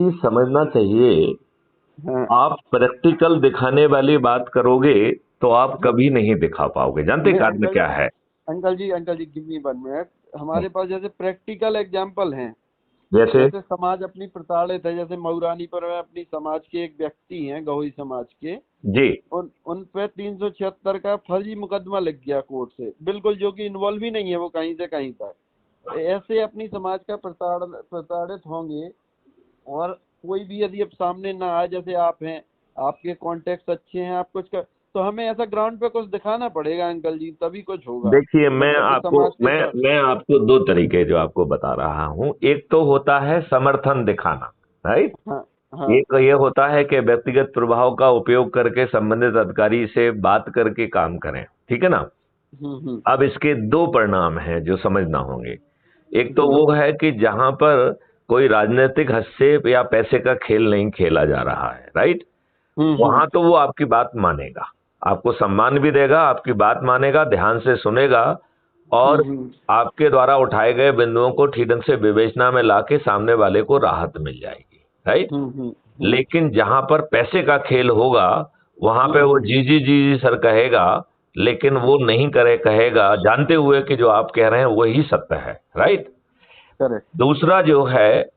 ये समझना चाहिए। हाँ। आप प्रैक्टिकल दिखाने वाली बात करोगे तो आप कभी नहीं दिखा पाओगे। जानते नहीं कारण क्या है? अंकल जी गिव मी 1 मिनट। हमारे पास जैसे प्रैक्टिकल एग्जाम्पल हैं। जैसे। जैसे समाज अपनी प्रताड़ित है, जैसे मऊरानीपुर में अपनी समाज के एक व्यक्ति हैं, गौही समाज के। जी। उन पे 376 का फर्जी मुकदमा लग गया कोर्ट से, बिल्कुल, जो कि इन्वॉल्व ही नहीं है वो कहीं से कहीं तक। ऐसे अपनी समाज का प्रताड़ित होंगे। और कोई भी यदि अब सामने ना आए, जैसे आप हैं, आपके कॉन्टेक्ट अच्छे हैं, आप कुछ कर, तो हमें ऐसा ग्राउंड पे कुछ दिखाना पड़ेगा अंकल जी, तभी कुछ होगा। देखिए, मतलब कि समाज के साथ। मैं आपको दो तरीके जो आपको बता रहा हूं। एक तो होता है समर्थन दिखाना, राइट। हाँ। हाँ। एक ये होता है कि व्यक्तिगत प्रभाव का उपयोग करके संबंधित अधिकारी से बात करके काम करें, ठीक है ना। हम्म। अब इसके दो परिणाम हैं जो समझना होंगे। एक तो जी। वो है कि जहां पर कोई राजनीतिक हस्तक्षेप या पैसे का खेल नहीं खेला जा रहा है, राइट। हम्म। वहां तो वो आपकी बात मानेगा, आपको सम्मान भी देगा, आपकी बात मानेगा, ध्यान से सुनेगा, और हम्म। आपके द्वारा उठाए गए बिंदुओं को ठीक ढंग से विवेचना में लाके सामने वाले को राहत मिल जाएगी, राइट। हम्म। लेकिन जहां पर पैसे का खेल होगा वहां पे वो हम्म। जी जी जी जी सर कहेगा, लेकिन वो नहीं करे कहेगा, जानते हुए कि जो आप कह रहे हैं वही सत्य है, राइट। करेक्ट। दूसरा जो है,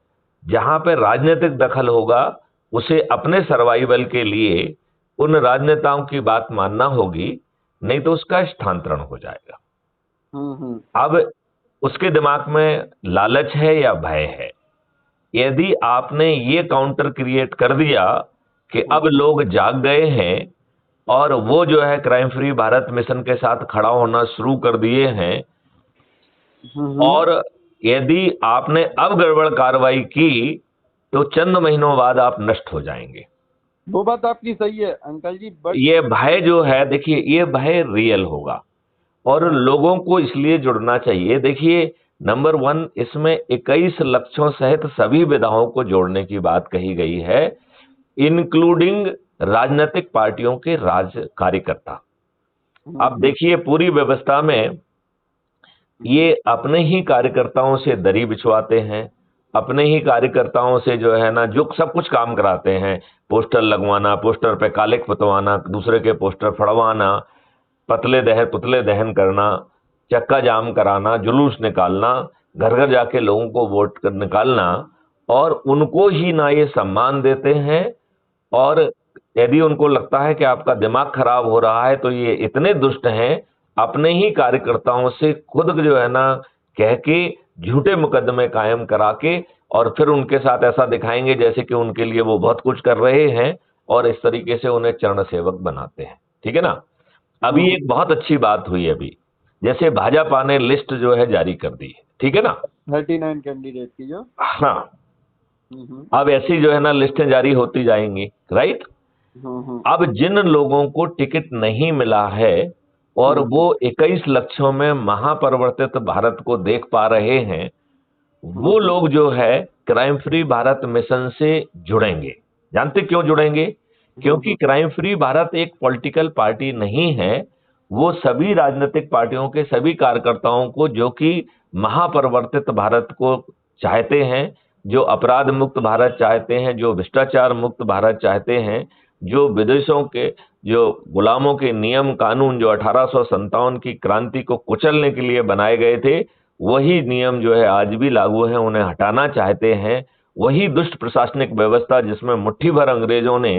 जहां पे राजनीतिक दखल होगा, उसे अपने सर्वाइवल के लिए उन राजनेताओं की बात मानना होगी, नहीं तो उसका स्थानांतरण हो जाएगा। हम्म। अब उसके दिमाग में लालच है या भय है। यदि आपने ये काउंटर क्रिएट कर दिया कि अब लोग जाग गए हैं और वो जो है क्राइम फ्री भारत मिशन के साथ खड़ा होना शुरू कर दिए हैं, हम्म। और यदि आपने अब गड़बड़ कार्रवाई की तो चंद महीनों बाद आप नष्ट हो जाएंगे। वो बात आपकी सही है अंकल जी, बट। ये भय जो है, देखिए, ये भय रियल होगा और हाँ। लोगों को इसलिए जुड़ना चाहिए। देखिए, नंबर वन, इसमें 21 लक्ष्यों सहित सभी विधाओं को जोड़ने की बात कही गई है, इंक्लूडिंग राजनीतिक पार्टियों के राज कार्यकर्ता। अब हम्म। देखिए, पूरी व्यवस्था में ये अपने ही कार्यकर्ताओं से दरी बिछवाते हैं, अपने ही कार्यकर्ताओं से जो है ना, जो सब कुछ काम कराते हैं, पोस्टर लगवाना, पोस्टर पे कालिख पुतवाना, दूसरे के पोस्टर फड़वाना, पुतले दहन करना, चक्का जाम कराना, जुलूस निकालना, घर घर जाके लोगों को वोट कर निकालना, और उनको ही ना ये सम्मान देते हैं। और यदि उनको लगता है कि आपका दिमाग खराब हो रहा है तो ये इतने दुष्ट हैं, अपने ही कार्यकर्ताओं से खुद जो है ना कह के झूठे मुकदमे कायम करा के, और फिर उनके साथ ऐसा दिखाएंगे जैसे कि उनके लिए वो बहुत कुछ कर रहे हैं, और इस तरीके से उन्हें चरण सेवक बनाते हैं, ठीक है ना। अभी एक बहुत अच्छी बात हुई अभी, जैसे भाजपा ने लिस्ट जो है जारी कर दी है, ठीक है ना। 39 कैंडिडेट की जो। हाँ। हम्म। अब ऐसी जो है ना लिस्टें जारी होती जाएंगी, राइट। हम्म। अब जिन लोगों को टिकट नहीं मिला है और वो 21 लक्षों में महापरिवर्तित भारत को देख पा रहे हैं, वो लोग जो है क्राइम फ्री भारत मिशन से जुड़ेंगे। जानते क्यों जुड़ेंगे? क्योंकि क्राइम फ्री भारत एक पॉलिटिकल पार्टी नहीं है। वो सभी राजनीतिक पार्टियों के सभी कार्यकर्ताओं को, जो कि महापरिवर्तित भारत को चाहते हैं, जो अपराध मुक्त भारत चाहते हैं, जो भ्रष्टाचार मुक्त भारत चाहते हैं, जो विदेशों के, जो गुलामों के नियम कानून जो 1857 की क्रांति को कुचलने के लिए बनाए गए थे, वही नियम जो है आज भी लागू है, उन्हें हटाना चाहते हैं। वही दुष्ट प्रशासनिक व्यवस्था जिसमें मुट्ठी भर अंग्रेजों ने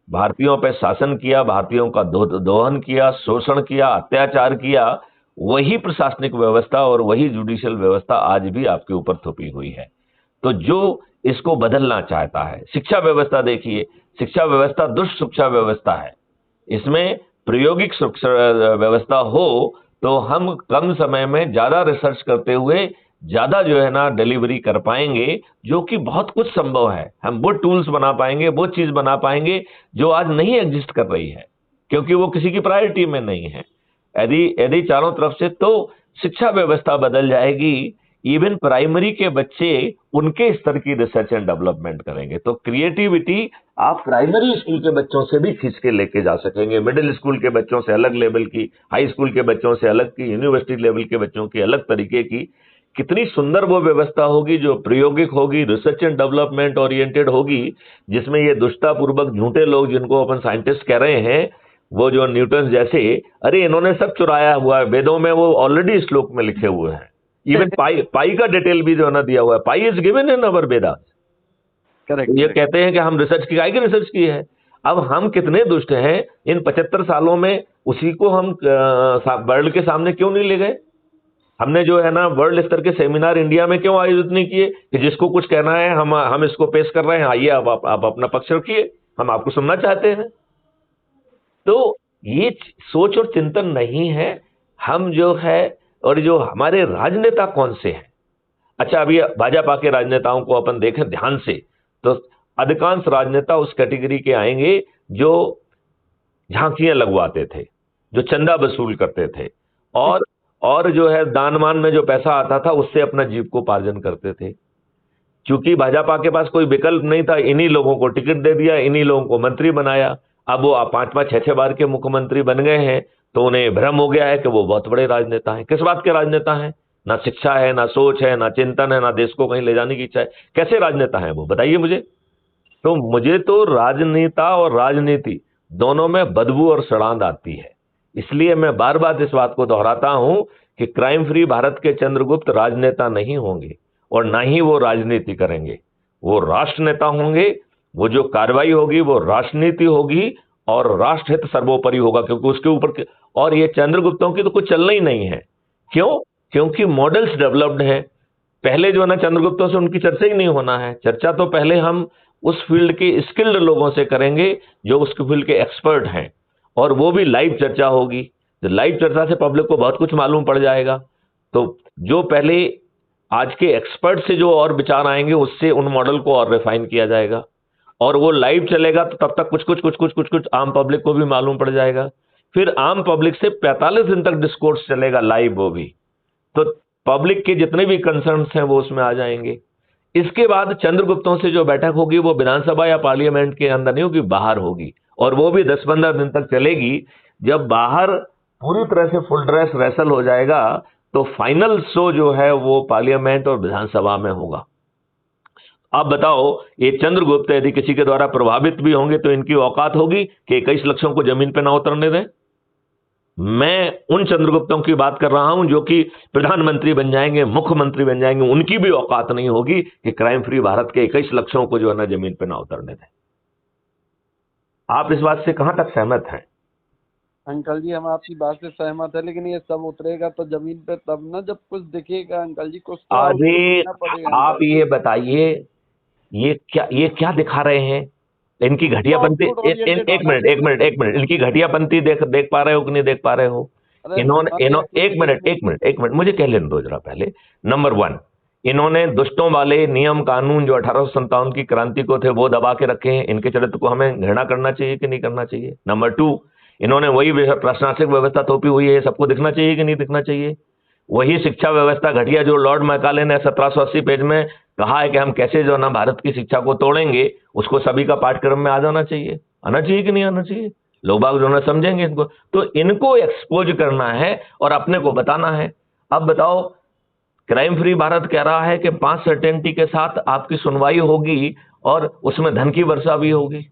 भारतीयों पर शासन किया, भारतीयों का दोहन किया, शोषण किया, अत्याचार किया, वही प्रशासनिक व्यवस्था और वही जुडिशियल व्यवस्था आज भी आपके ऊपर थोपी हुई है। तो जो इसको बदलना चाहता है, शिक्षा व्यवस्था देखिए, शिक्षा व्यवस्था दुष्ट शिक्षा व्यवस्था है। इसमें प्रायोगिक शिक्षा व्यवस्था हो तो हम कम समय में ज्यादा रिसर्च करते हुए ज्यादा जो है ना डिलीवरी कर पाएंगे, जो कि बहुत कुछ संभव है। हम वो टूल्स बना पाएंगे, वो चीज बना पाएंगे जो आज नहीं एग्जिस्ट कर रही है, क्योंकि वो किसी की प्रायोरिटी में नहीं है। यदि यदि चारों तरफ से तो शिक्षा व्यवस्था बदल जाएगी। इवन प्राइमरी के बच्चे उनके स्तर की रिसर्च एंड डेवलपमेंट करेंगे, तो क्रिएटिविटी आप प्राइमरी स्कूल के बच्चों से भी खींच के लेके जा सकेंगे, मिडिल स्कूल के बच्चों से अलग लेवल की, हाई स्कूल के बच्चों से अलग की, यूनिवर्सिटी लेवल के बच्चों की अलग तरीके की कितनी सुंदर वो व्यवस्था होगी जो प्रायोगिक होगी, रिसर्च एंड डेवलपमेंट ओरिएंटेड होगी, जिसमें ये दुष्टापूर्वक झूठे लोग जिनको अपन साइंटिस्ट कह रहे हैं, वो जो न्यूटन जैसे, अरे इन्होंने सब चुराया हुआ है, वेदों में वो ऑलरेडी श्लोक में लिखे हुए हैं। इवन पाई का डिटेल भी जो है ना दिया हुआ है, pi is given in our Veda. Correct. ये कहते हैं कि हम रिसर्च की, काय की रिसर्च की है। अब हम कितने दुष्ट हैं, इन 75 सालों में उसी को हम वर्ल्ड के सामने क्यों नहीं ले गए? हमने जो है ना वर्ल्ड स्तर के सेमिनार इंडिया में क्यों आयोजित नहीं किए कि जिसको कुछ कहना है हम इसको पेश कर रहे हैं, आइए आप अपना पक्ष रखिए, हम आपको सुनना चाहते हैं। तो ये सोच और चिंतन नहीं है हम जो है, और जो हमारे राजनेता कौन से हैं। अच्छा, अभी भाजपा के राजनेताओं को अपन देखें ध्यान से, तो अधिकांश राजनेता उस कैटेगरी के आएंगे जो झांकियां लगवाते थे, जो चंदा वसूल करते थे, और जो है दानमान में जो पैसा आता था उससे अपना जीविकोपार्जन करते थे। क्योंकि भाजपा के पास कोई विकल्प नहीं था, इन्हीं लोगों को टिकट दे दिया, इन्हीं लोगों को मंत्री बनाया। अब वो 5-5, 6-6 बार के मुख्यमंत्री बन गए हैं, तो उन्हें भ्रम हो गया है कि वो बहुत बड़े राजनेता हैं। किस बात के राजनेता हैं? ना शिक्षा है, ना सोच है, ना चिंतन है, ना देश को कहीं ले जाने की इच्छा है। कैसे राजनेता हैं वो, बताइए मुझे। तो मुझे तो राजनेता और राजनीति दोनों में बदबू और सड़ांध आती है। इसलिए मैं बार बार इस बात को दोहराता हूं कि क्राइम फ्री भारत के चंद्रगुप्त राजनेता नहीं होंगे, और ना ही वो राजनीति करेंगे। वो राष्ट्र नेता होंगे। वो जो कार्रवाई होगी वो राजनीति होगी, और राष्ट्र हित सर्वोपरि होगा, क्योंकि उसके ऊपर। और ये चंद्रगुप्तों की तो कुछ चलना ही नहीं है। क्यों? क्योंकि मॉडल्स डेवलप्ड हैं। पहले जो है ना चंद्रगुप्तों से उनकी चर्चा ही नहीं होना है। चर्चा तो पहले हम उस फील्ड के स्किल्ड लोगों से करेंगे जो उस फील्ड के एक्सपर्ट हैं, और वो भी लाइव चर्चा होगी। तो लाइव चर्चा से पब्लिक को बहुत कुछ मालूम पड़ जाएगा। तो जो पहले आज के एक्सपर्ट से जो और विचार आएंगे, उससे उन मॉडल को और रिफाइन किया जाएगा, और वो लाइव चलेगा। तो तब तक कुछ आम पब्लिक को भी मालूम पड़ जाएगा। फिर आम पब्लिक से 45 दिन तक डिस्कोर्स चलेगा लाइव, वो भी। तो पब्लिक के जितने भी कंसर्न्स हैं वो उसमें आ जाएंगे। इसके बाद चंद्रगुप्तों से जो बैठक होगी वो विधानसभा या पार्लियामेंट के अंदर नहीं होगी, बाहर होगी, और वो भी 10-15 दिन तक चलेगी। जब बाहर पूरी तरह से फुल ड्रेस रेसल हो जाएगा, तो फाइनल शो जो है वो पार्लियामेंट और विधानसभा में होगा। आप बताओ, ये चंद्रगुप्त यदि किसी के द्वारा प्रभावित भी होंगे तो इनकी औकात होगी कि 21 लक्षों को जमीन पर ना उतरने दें? मैं उन चंद्रगुप्तों की बात कर रहा हूं जो कि प्रधानमंत्री बन जाएंगे, मुख्यमंत्री बन जाएंगे। उनकी भी औकात नहीं होगी कि क्राइम फ्री भारत के 21 लक्षों को जो है ना जमीन पर ना उतरने दें। आप इस बात से कहां तक सहमत हैं? अंकल जी, हम आपकी बात से सहमत है, लेकिन ये सब उतरेगा तो जमीन पे तब ना जब कुछ दिखेगा अंकल जी। कुछ तो अरे देना पड़ेगा आप अंकल जी। ये बताइए, ये क्या दिखा रहे हैं? इनकी घटियापंती। एक मिनट, इनकी घटियापंती देख पा रहे हो कि नहीं देख पा रहे हो? अरे एक मिनट, मुझे कह लेने दो जरा पहले। नंबर 1, इन्होंने दुष्टों वाले नियम कानून जो 1857 की क्रांति को थे वो दबा के रखे हैं। इनके चरित्र को हमें घृणा करना चाहिए कि नहीं करना चाहिए? नंबर 2, इन्होंने वही प्रशासनिक व्यवस्था थोपी हुई है, सबको दिखना चाहिए कि नहीं दिखना चाहिए? वही शिक्षा व्यवस्था घटिया जो लॉर्ड मैकाले ने 1780 पेज में कहा है कि हम कैसे जो ना भारत की शिक्षा को तोड़ेंगे, उसको सभी का पाठ्यक्रम में आ जाना चाहिए। आना चाहिए कि नहीं आना चाहिए? लोग बाग जो ना समझेंगे इनको, तो इनको एक्सपोज करना है और अपने को बताना है। अब बताओ, क्राइम फ्री भारत कह रहा है कि 5 सर्टेनिटी के साथ आपकी सुनवाई होगी और उसमें धन की वर्षा भी होगी।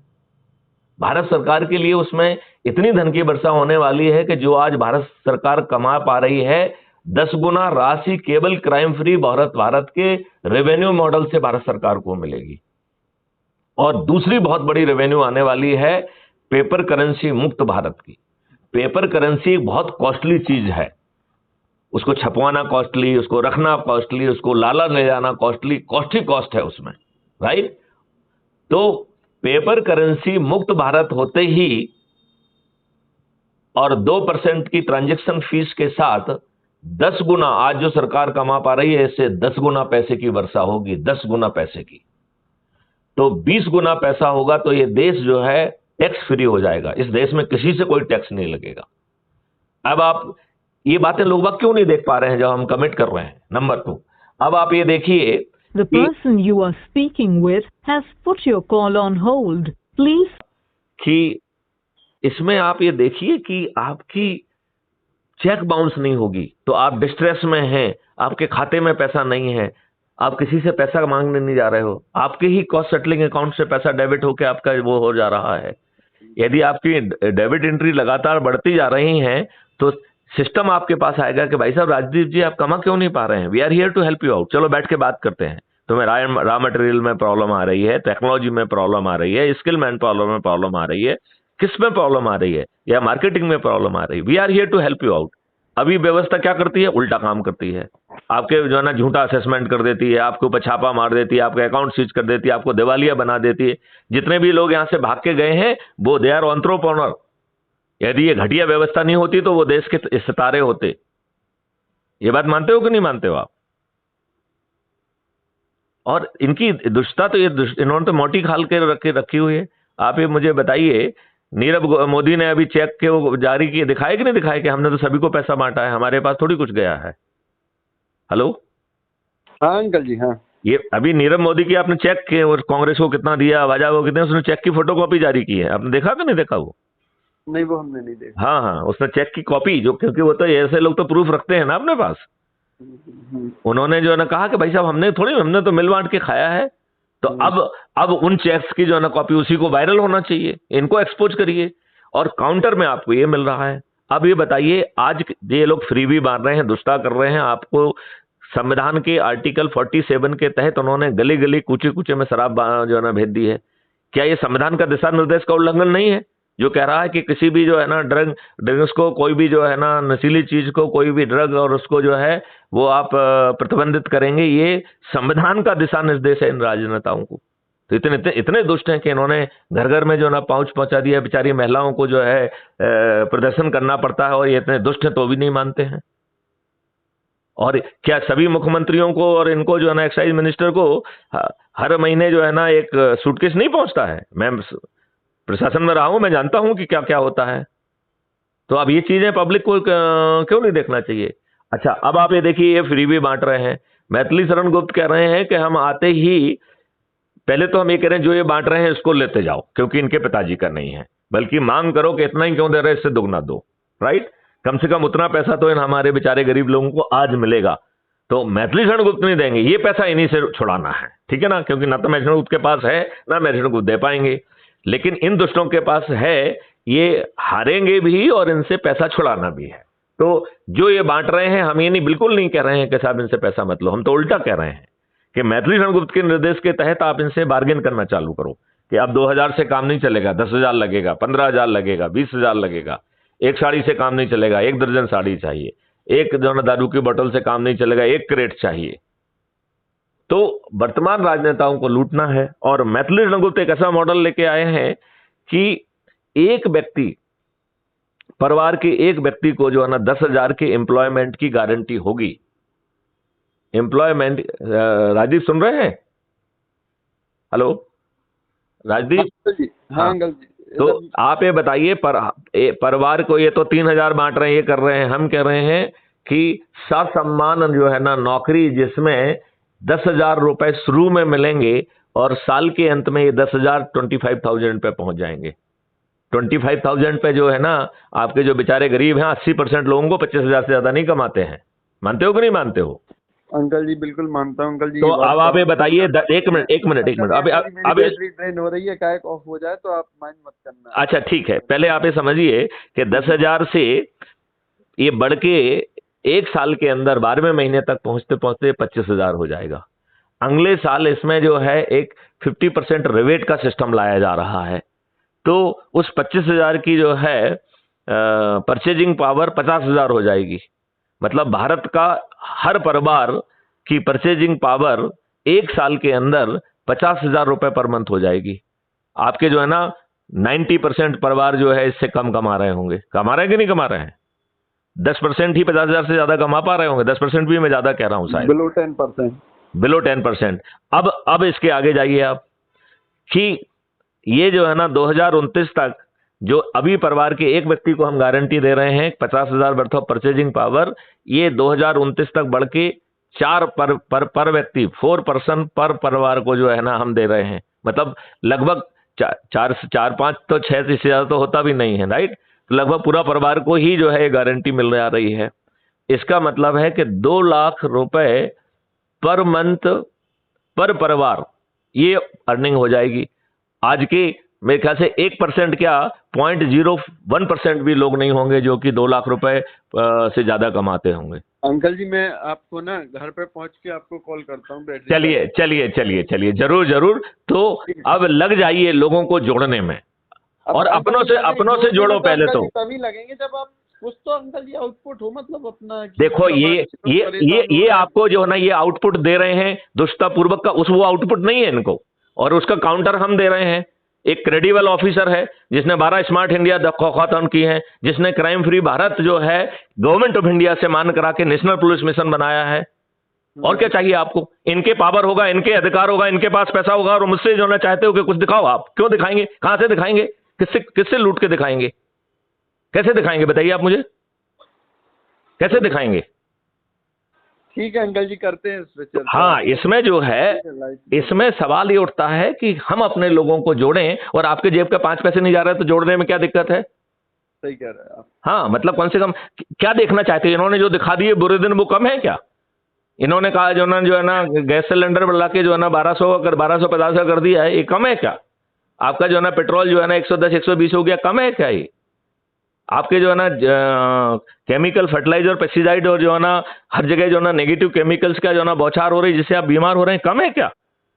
भारत सरकार के लिए उसमें इतनी धन की वर्षा होने वाली है कि जो आज भारत सरकार कमा पा रही है, 10 गुना राशि केवल क्राइम फ्री भारत के रेवेन्यू मॉडल से भारत सरकार को मिलेगी। और दूसरी बहुत बड़ी रेवेन्यू आने वाली है पेपर करेंसी मुक्त भारत की। पेपर करेंसी एक बहुत कॉस्टली चीज है, उसको छपवाना कॉस्टली, उसको रखना कॉस्टली, उसको लाला ले जाना कॉस्टली, कॉस्ट है उसमें, राइट? तो पेपर करेंसी मुक्त भारत होते ही और 2% की ट्रांजैक्शन फीस के साथ 10 गुना आज जो सरकार कमा पा रही है, इससे 10 गुना पैसे की वर्षा होगी, 10 गुना पैसे की। तो 20 गुना पैसा होगा तो ये देश जो है टैक्स फ्री हो जाएगा। इस देश में किसी से कोई टैक्स नहीं लगेगा। अब आप ये बातें लोग बाग क्यों नहीं देख पा रहे हैं जब हम कमिट कर रहे हैं? नंबर 2, अब आप ये देखिए, The person you are speaking with has put your call on hold. Please. कि इसमें आप ये देखिए कि आपकी चेक बाउंस नहीं होगी, तो आप डिस्ट्रेस में हैं, आपके खाते में पैसा नहीं है, आप किसी से पैसा मांगने नहीं जा रहे हो, आपके ही कॉस्ट सेटलिंग अकाउंट से पैसा डेबिट होकर आपका वो हो जा रहा है। यदि आपकी डेबिट एंट्री लगातार बढ़ती जा रही हैं तो सिस्टम आपके पास आएगा कि भाई साहब राजदीप जी आप कमा क्यों नहीं पा रहे हैं, we are here to help you out, चलो बैठ के बात करते हैं। तुम्हें रॉ मटेरियल में प्रॉब्लम आ रही है, टेक्नोलॉजी में प्रॉब्लम आ रही है, स्किल मैन प्रॉब्लम में प्रॉब्लम आ रही है, किस में प्रॉब्लम आ रही है, या मार्केटिंग में प्रॉब्लम आ रही है, we are here to help you out. अभी व्यवस्था क्या करती है, उल्टा काम करती है, आपके जो है ना झूठा असेसमेंट कर देती है, आपके ऊपर छापा मार देती है, आपके अकाउंट सीज कर देती है, आपको दिवालिया बना देती है। जितने भी लोग यहाँ से भाग के गए हैं वो दे आर एंटरप्रेन्योर। यदि ये घटिया व्यवस्था नहीं होती तो वो देश के सितारे होते। ये बात मानते हो कि नहीं मानते हो आप? और इनकी दुष्टता तो इन्होंने तो मोटी खाल के रखी हुई है। आप ये मुझे बताइए, नीरव मोदी ने अभी चेक के वो जारी किए, दिखाए कि नहीं दिखाए कि हमने तो सभी को पैसा बांटा है, हमारे पास थोड़ी कुछ गया है। हेलो, हाँ अंकल जी, हाँ। ये अभी नीरव मोदी की आपने चेक किए और कांग्रेस को कितना दिया, भाजपा को कितने, उसने चेक की फोटोकॉपी जारी की है, आपने देखा कि नहीं देखा वो? नहीं, वो हमने नहीं देखा। हाँ हाँ, उसने चेक की कॉपी, जो क्योंकि वो तो ऐसे लोग तो प्रूफ रखते हैं ना अपने पास। उन्होंने जो है ना कहा कि भाई साहब हमने तो मिल बांट के खाया है, तो अब उन चेक्स की जो है ना कॉपी उसी को वायरल होना चाहिए, इनको एक्सपोज करिए। और काउंटर में आपको ये मिल रहा है। अब ये बताइए, आज ये लोग फ्री भी मार रहे हैं, दुष्टा कर रहे हैं, आपको संविधान के आर्टिकल 47 के तहत उन्होंने गली गली कूचे कूचे में शराब जो है ना भेज दी है। क्या ये संविधान का दिशा निर्देश का उल्लंघन नहीं है, जो कह रहा है कि किसी भी जो है ना ड्रग्स को, कोई भी जो है ना नशीली चीज को, कोई भी ड्रग और उसको जो है वो आप प्रतिबंधित करेंगे? ये संविधान का दिशा निर्देश है इन राजनेताओं को। तो इतने दुष्ट हैं कि इन्होंने घर घर में जो ना पाउच पहुंचा दिया, बेचारी महिलाओं को जो है प्रदर्शन करना पड़ता है, और ये इतने दुष्ट हैं तो भी नहीं मानते हैं। और क्या सभी मुख्यमंत्रियों को और इनको जो है ना एक्साइज मिनिस्टर को हर महीने जो है ना एक सूटकेस नहीं पहुंचता है? मैं प्रशासन में रहा हूं, मैं जानता हूं कि क्या क्या होता है। तो अब ये चीजें पब्लिक को क्यों नहीं देखना चाहिए? अच्छा, अब आप ये देखिए, ये फ्री भी बांट रहे हैं। मैथिली शरण गुप्त कह रहे हैं कि हम आते ही पहले तो हम ये कह रहे हैं जो ये बांट रहे हैं इसको लेते जाओ, क्योंकि इनके पिताजी का नहीं है, बल्कि मांग करो कि इतना ही क्यों दे रहे हैं, इससे दुगना दो। राइट, कम से कम उतना पैसा तो इन हमारे बेचारे गरीब लोगों को आज मिलेगा। तो मैथिली शरण गुप्त नहीं देंगे, ये पैसा इन्हीं से छुड़ाना है, ठीक है ना? क्योंकि ना तो मैथिली शरण गुप्त के पास है, ना मैथिली शरण गुप्त दे पाएंगे, लेकिन इन दुष्टों के पास है, ये हारेंगे भी और इनसे पैसा छुड़ाना भी है। तो जो ये बांट रहे हैं, हम ये नहीं, बिल्कुल नहीं कह रहे हैं कि साहब इनसे पैसा मत लो, हम तो उल्टा कह रहे हैं कि मैथिली शरण गुप्त के निर्देश के तहत आप इनसे बार्गेन करना चालू करो कि अब 2000 से काम नहीं चलेगा, 10,000 लगेगा, 15,000 लगेगा, 20,000 लगेगा। एक साड़ी से काम नहीं चलेगा, 1 दर्जन साड़ी चाहिए। एक जो ना दारू की बोतल से काम नहीं चलेगा, 1 क्रेट चाहिए। तो वर्तमान राजनेताओं को लूटना है। और मैथिली शरण गुप्त एक ऐसा मॉडल लेके आए हैं कि एक व्यक्ति, परिवार के एक व्यक्ति को जो है ना 10,000 के एम्प्लॉयमेंट की गारंटी होगी। एम्प्लॉयमेंट, राजदीप सुन रहे हैं? हेलो राजदीप? हाँ अंकल जी। तो आप ये बताइए, परिवार को ये तो 3,000 बांट रहे हैं, ये कर रहे हैं, हम कह रहे हैं कि ससम्मान जो है ना नौकरी, जिसमें 10,000 रुपए शुरू में मिलेंगे और साल के अंत में ये 10,000 25,000 पे पहुंच जाएंगे। 25,000 पे जो है ना आपके जो बेचारे गरीब हैं, 80% लोगों को 25,000 से ज्यादा नहीं कमाते हैं। मानते हो कि नहीं मानते हो? अंकल जी बिल्कुल मानता हूँ अंकल जी। तो अब आप ये बताइए, एक मिनट अब ट्रेन हो रही है, काहे ऑफ हो जाए तो आप माइंड मत करना। अच्छा ठीक है, पहले आप ये समझिए कि 10,000 से ये बढ़ के एक साल के अंदर 12वें महीने तक पहुंचते पहुंचते 25,000 हो जाएगा। अगले साल इसमें जो है एक 50% रिबेट का सिस्टम लाया जा रहा है। तो उस 25,000 की जो है परचेजिंग पावर 50,000 हो जाएगी। मतलब भारत का हर परिवार की परचेजिंग पावर एक साल के अंदर 50,000 रुपए पर मंथ हो जाएगी। आपके जो है ना 90% परिवार जो है इससे कम कमा रहे होंगे। कमा रहे हैं कि नहीं कमा रहे हैं? 10% ही 50,000 से ज्यादा कमा पा रहे होंगे। 10% भी मैं ज्यादा कह रहा हूं शायद, बिलो 10%। बिलो 10%। अब इसके आगे जाइए आप कि ये जो है ना 2029 तक जो अभी परिवार के एक व्यक्ति को हम गारंटी दे रहे हैं 50,000 वर्थ ऑफ परचेजिंग पावर, ये 2029 तक बढ़ के 4 पर व्यक्ति, 4 पर्सन पर परिवार को जो है ना हम दे रहे हैं। मतलब लगभग 4-5 तो 6 से ज्यादा तो होता भी नहीं है, राइट? तो लगभग पूरा परिवार को ही जो है गारंटी मिल रही है। इसका मतलब है कि 2 लाख रुपए पर मंथ पर परिवार ये अर्निंग हो जाएगी। आज की मेरे ख्याल से 1% क्या 0.01% भी लोग नहीं होंगे जो कि 2 लाख रुपए से ज्यादा कमाते होंगे। अंकल जी मैं आपको ना घर पे पहुंच के आपको कॉल करता हूँ बैटरी। चलिए चलिए चलिए चलिए, जरूर जरूर। तो अब लग जाइए लोगों को जोड़ने में, और अपनों से जोड़ो पहले तो। तभी लगेंगे जब आप कुछ तो अंकल जी आउटपुट हो, मतलब अपना। देखो ये आपको जो है ना ये आउटपुट दे रहे हैं दुष्टतापूर्वक का, वो आउटपुट नहीं है इनको, और उसका काउंटर हम दे रहे हैं। एक क्रेडिबल ऑफिसर है जिसने 12 स्मार्ट इंडिया दौखातन की है, जिसने क्राइम फ्री भारत जो है गवर्नमेंट ऑफ इंडिया से मान करा के नेशनल पुलिस मिशन बनाया है। और क्या चाहिए आपको? इनके पावर होगा, इनके अधिकार होगा, इनके पास पैसा होगा, और मुझसे जो ना चाहते हो कि कुछ दिखाओ। आप क्यों दिखाएंगे? कहां से दिखाएंगे? किससे लूट के दिखाएंगे? कैसे दिखाएंगे बताइए आप मुझे, कैसे दिखाएंगे? ठीक है अंकल जी, करते हैं इस पे चर्चा। हाँ, इसमें जो है, इसमें सवाल ये उठता है कि हम अपने लोगों को जोड़ें, और आपके जेब का 5 पैसे नहीं जा रहे तो जोड़ने में क्या दिक्कत है? सही कह रहे हैं आप। हाँ, मतलब कम से कम क्या देखना चाहते हैं? इन्होंने जो दिखा दिए बुरे दिन वो कम है क्या? इन्होंने कहा जो है ना गैस सिलेंडर बढ़ा के जो है ना 1250 का कर दिया है, ये कम है क्या? आपका जो है ना पेट्रोल जो है ना 110 120 हो गया, कम है क्या ये? आपके जो है ना केमिकल फर्टिलाइजर पेस्टिसाइड और जो है ना हर जगह जो है ना नेगेटिव केमिकल्स का जो है ना बौछार हो रही है जिससे आप बीमार हो रहे हैं, कम है क्या?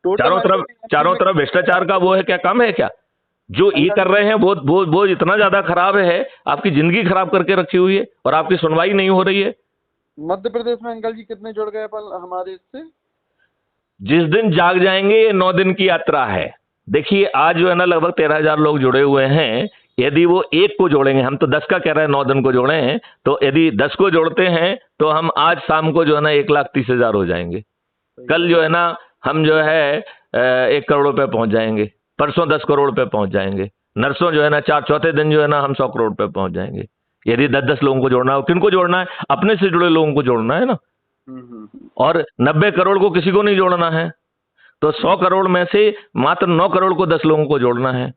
चारों तरफ भ्रष्टाचार का वो है क्या, कम है क्या? जो ये कर रहे हैं वो इतना ज्यादा खराब है, आपकी जिंदगी खराब करके रखी हुई है, और आपकी सुनवाई नहीं हो रही है। मध्य प्रदेश में अंकल जी कितने जुड़ गए हमारे इससे? जिस दिन जाग जाएंगे, ये 9 दिन की यात्रा है। देखिए आज जो है ना लगभग 13,000 लोग जुड़े हुए हैं। यदि वो एक को जोड़ेंगे, हम तो 10 का कह रहे हैं, 9 दिन को जोड़े हैं, तो यदि 10 को जोड़ते हैं तो हम आज शाम को जो है ना 1,30,000 हो जाएंगे। कल जो है ना हम जो है 1 करोड़ रुपए पहुंच जाएंगे, परसों 10 करोड़ रुपए पहुंच जाएंगे, नरसों जो है ना चौथे दिन जो है ना हम 100 करोड़ रुपए पहुंच जाएंगे। यदि 10-10 लोगों को जोड़ना हो, किनको जोड़ना है? अपने से जुड़े लोगों को जोड़ना है ना। और 90 करोड़ को किसी को नहीं जोड़ना है, तो 100 करोड़ में से मात्र 9 करोड़ को 10 लोगों को जोड़ना है।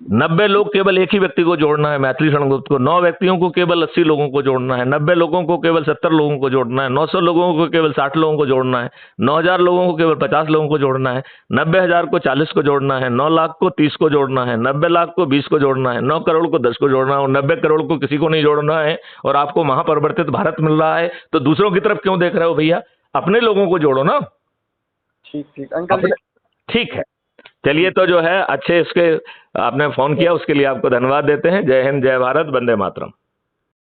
90 लोग केवल एक ही व्यक्ति को जोड़ना है, मैथिली शरण गुप्त को। 9 व्यक्तियों को केवल 80 लोगों को जोड़ना है। 90 लोगों को केवल 70 लोगों को जोड़ना है। 900 लोगों को केवल 60 लोगों को जोड़ना है। 9,000 लोगों को केवल 50 लोगों को जोड़ना है। 90,000 को 40 को जोड़ना है। 9 लाख को 30 को जोड़ना है। 90 लाख को 20 को जोड़ना है। 9 करोड़ को 10 को जोड़ना है, और 90 करोड़ को किसी को नहीं जोड़ना है। और आपको महापरिवर्तित भारत मिल रहा है, तो दूसरों की तरफ क्यों देख रहे हो भैया? अपने लोगों को जोड़ो ना। ठीक अंकल जी, ठीक है। चलिए, तो जो है अच्छे इसके आपने फोन किया उसके लिए आपको धन्यवाद देते हैं। जय हिंद, जय भारत, वंदे मातरम।